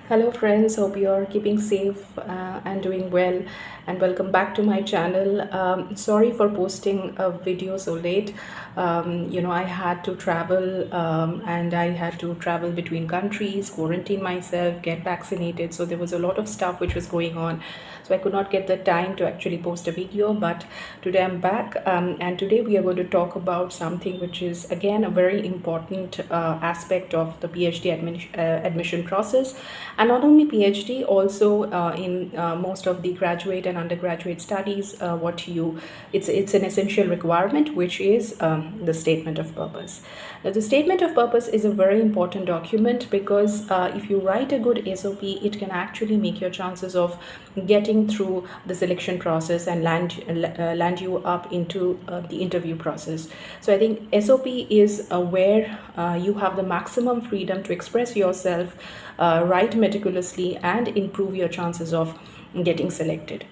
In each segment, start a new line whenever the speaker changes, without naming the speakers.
Hello friends, hope you're keeping safe and doing well, and welcome back to my channel. Sorry for posting a video so late. I had to travel and I had to travel between countries, quarantine myself, get vaccinated. So there was a lot of stuff which was going on. So I could not get the time to actually post a video, but today I'm back, and today we are going to talk about something which is again a very important aspect of the PhD admission process, and not only PhD, also in most of the graduate and undergraduate studies, it's an essential requirement, which is the statement of purpose. Now, the statement of purpose is a very important document because if you write a good SOP, it can actually make your chances of getting through the selection process and land you up into the interview process. So I think SOP is where you have the maximum freedom to express yourself, write meticulously, and improve your chances of getting selected.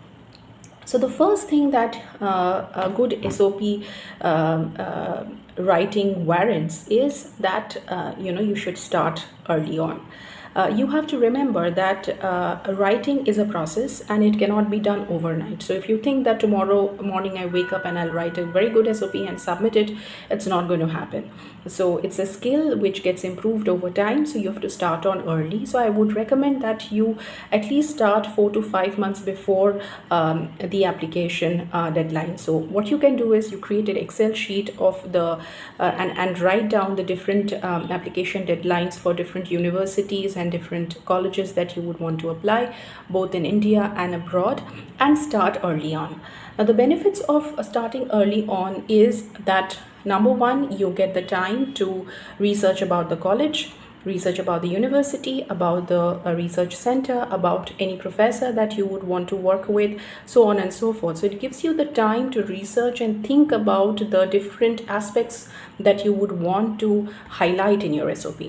So the first thing that a good SOP writing warrants is that you should start early on. You have to remember that writing is a process and it cannot be done overnight. So if you think that tomorrow morning I wake up and I'll write a very good SOP and submit it, it's not going to happen. So it's a skill which gets improved over time. So you have to start on early. So I would recommend that you at least start 4 to 5 months before the application deadline. So what you can do is you create an Excel sheet of the and write down the different application deadlines for different universities and different colleges that you would want to apply, both in India and abroad, and start early on. Now, the benefits of starting early on is that number one, you get the time to research about the college, research about the university, about the research center, about any professor that you would want to work with, so on and so forth. So it gives you the time to research and think about the different aspects that you would want to highlight in your SOP.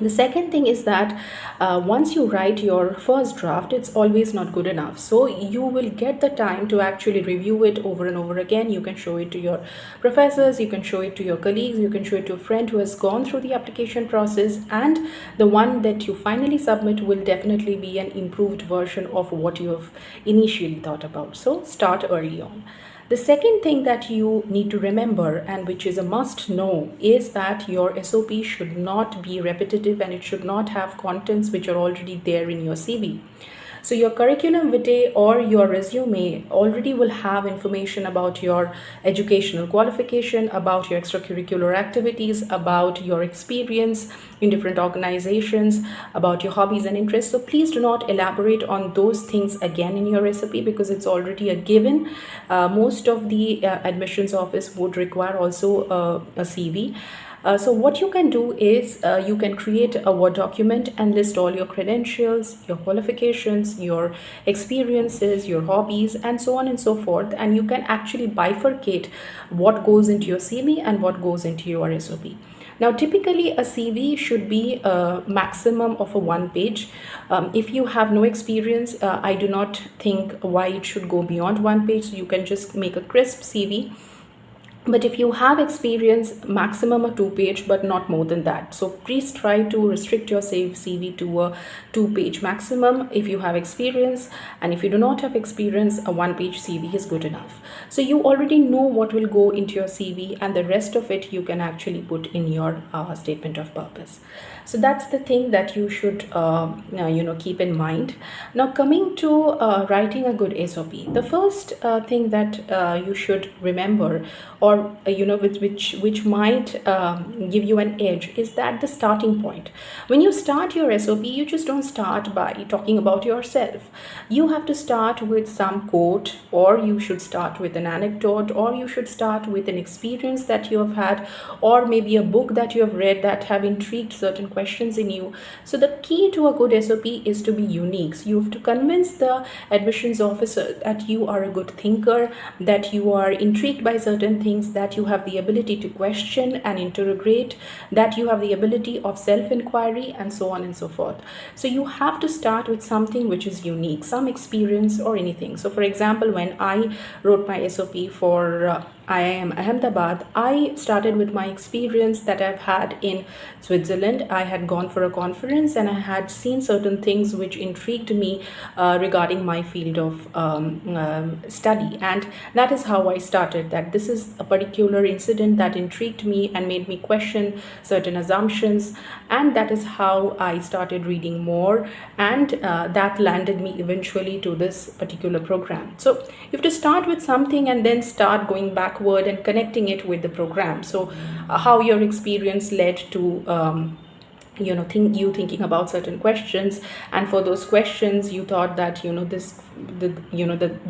The second thing is that once you write your first draft, it's always not good enough. So you will get the time to actually review it over and over again. You can show it to your professors, you can show it to your colleagues, you can show it to a friend who has gone through the application process, and the one that you finally submit will definitely be an improved version of what you have initially thought about. So start early on. The second thing that you need to remember, and which is a must know, is that your SOP should not be repetitive and it should not have contents which are already there in your CV. So your curriculum vitae or your resume already will have information about your educational qualification, about your extracurricular activities, about your experience in different organizations, about your hobbies and interests. So please do not elaborate on those things again in your SOP because it's already a given. Most of the admissions office would require also a CV. So what you can do is you can create a Word document and list all your credentials, your qualifications, your experiences, your hobbies, and so on and so forth. And you can actually bifurcate what goes into your CV and what goes into your SOP. Now, typically a CV should be a maximum of a 1 page. If you have no experience, I do not think why it should go beyond 1 page. So you can just make a crisp CV. But if you have experience, maximum a 2 page, but not more than that. So please try to restrict your CV to a 2 page maximum if you have experience, and if you do not have experience, a 1 page CV is good enough. So you already know what will go into your CV, and the rest of it you can actually put in your statement of purpose. So that's the thing that you should keep in mind. Now, coming to writing a good SOP, the first thing that you should remember, or which might give you an edge, is that the starting point. When you start your SOP, you just don't start by talking about yourself. You have to start with some quote, or you should start with an anecdote, or you should start with an experience that you have had, or maybe a book that you have read that have intrigued certain questions in you. So the key to a good SOP is to be unique. So you have to convince the admissions officer that you are a good thinker, that you are intrigued by certain things, that you have the ability to question and interrogate, that you have the ability of self-inquiry, and so on and so forth. So you have to start with something which is unique, some experience or anything. So for example, when I wrote my SOP for IIM Ahmedabad, I started with my experience that I've had in Switzerland. I had gone for a conference and I had seen certain things which intrigued me regarding my field of study. And that is how I started. That this is a particular incident that intrigued me and made me question certain assumptions. And that is how I started reading more. And that landed me eventually to this particular program. So you have to start with something and then start going backward and connecting it with the program. So how your experience led to thinking about certain questions, and for those questions you thought that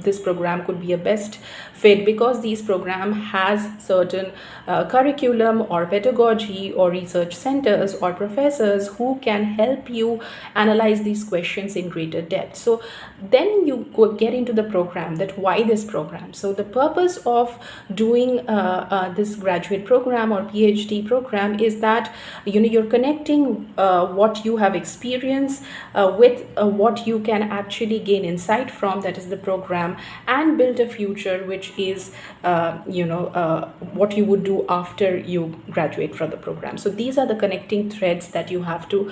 this program could be a best fit because these program has certain curriculum or pedagogy or research centers or professors who can help you analyze these questions in greater depth. So then you get into the program, that why this program. So the purpose of doing this graduate program or PhD program is that you're connecting what you have experienced with what you can actually gain insight from, that is the program, and build a future which is what you would do after you graduate from the program. So these are the connecting threads that you have to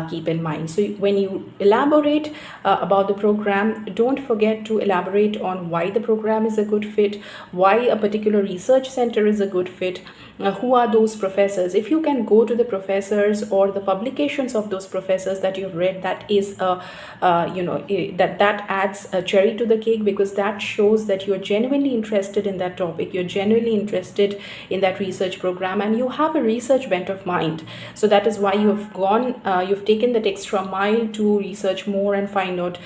keep in mind. So when you elaborate about the program, don't forget to elaborate on why the program is a good fit, why a particular research center is a good fit, who are those professors. If you can go to the professors or the publications of those professors that you've read, that is that adds a cherry to the cake, because that shows that you're genuinely interested in that topic, you're genuinely interested in that research program, and you have a research bent of mind. So that is why you've taken that extra mile to research more and find out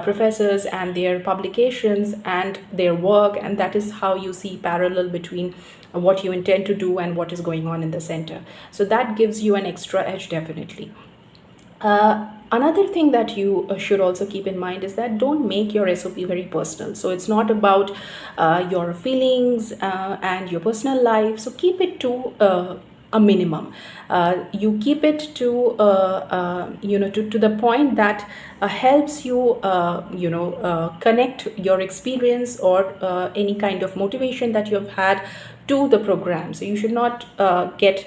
professors and their publications and their work, and that is how you see parallel between what you intend to do and what is going on in the center. So that gives you an extra edge, definitely. Another thing that you should also keep in mind is that don't make your SOP very personal. So it's not about your feelings and your personal life. So keep it to a minimum. You keep it to to the point that helps you connect your experience or any kind of motivation that you've had to the program. So you should not get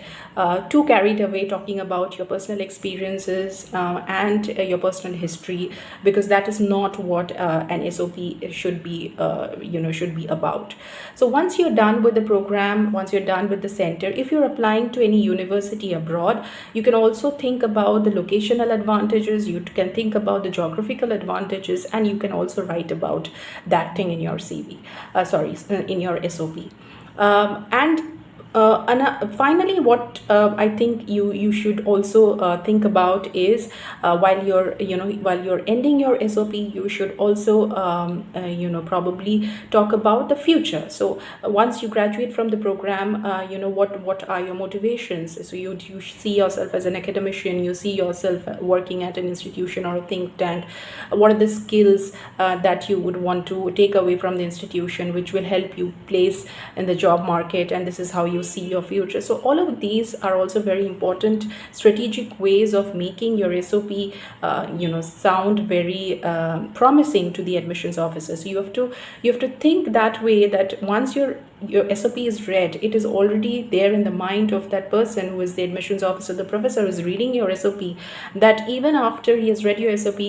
too carried away talking about your personal experiences and your personal history, because that is not what an SOP should be about. So once you're done with the program, once you're done with the center, if you're applying to any university abroad, you can also think about the locational advantages, you can think about the geographical advantages, and you can also write about that thing in your CV, in your SOP. Finally, what I think you should also think about is while you're ending your SOP, you should also probably talk about the future. So once you graduate from the program, what are your motivations? So you see yourself as an academician, you see yourself working at an institution or a think tank. What are the skills that you would want to take away from the institution, which will help you place in the job market, and this is how you see your future. So all of these are also very important strategic ways of making your SOP sound very promising to the admissions officer. So you have to think that way, that once your SOP is read, it is already there in the mind of that person who is the admissions officer, the professor who is reading your SOP, that even after he has read your SOP,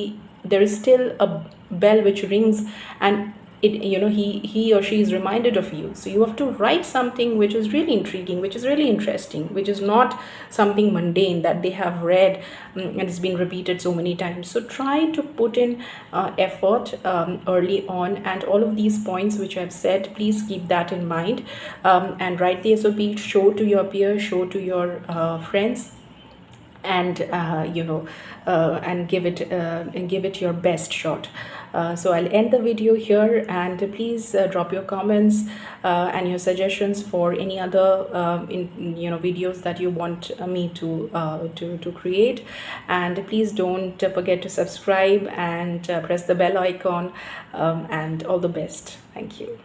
there is still a bell which rings, and he or she is reminded of you. So you have to write something which is really intriguing, which is really interesting, which is not something mundane that they have read and it's been repeated so many times. So try to put in effort early on, and all of these points which I've said, please keep that in mind, and write the SOP, show to your peers, show to your friends, and and give it your best shot. So I'll end the video here, and please drop your comments and your suggestions for any other videos that you want me to create. And please don't forget to subscribe and press the bell icon, and all the best. Thank you.